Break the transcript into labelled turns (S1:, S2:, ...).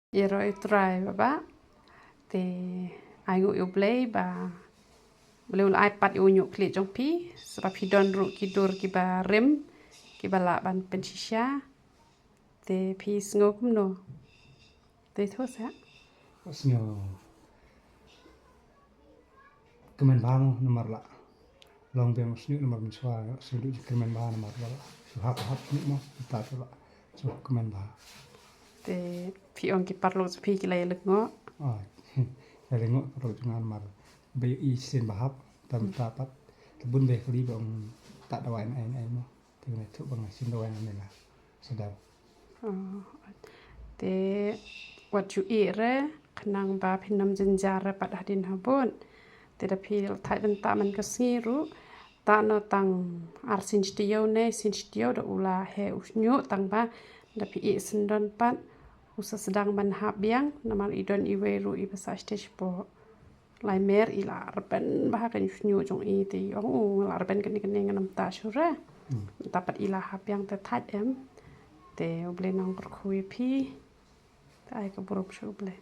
S1: Iaroh Trai baba te ai ngụ play ba boleh ul iPad unyu klik jong pi serap hidon ru kidur ki ba rem ki ba la ban pensisya te pi sngo kumno te thos ha
S2: shñiuh kemen bang nomor la long bem shñiuh nomor miswa sudu kemen bang nomor la suhap hap ni mo ta la so kemen bang
S1: te pi on ki parlo pi ki lai lek ngo
S2: Saya tengok perlu jangan mar BI sen bahap tam tapat kebun be kali bang tak dawan ai mo tengah tu bang sin dawan ni lah sedap
S1: te wat chu i re khnang ba phinam jinjar pat hadin habon te da pi thai dan ta man ka siru ta no tang ar sin stio ne sin stio da ula he usnyu tang ba da pi i sin don pat usa sedang ban hap biang namal idon iweru i basa stage po lai mer ila arben bah kan usnyu jong i ti ong arben kan kan ngam ta shure dapat ila hap yang te thai em te oble nang per khui pi tai ka burup shu ble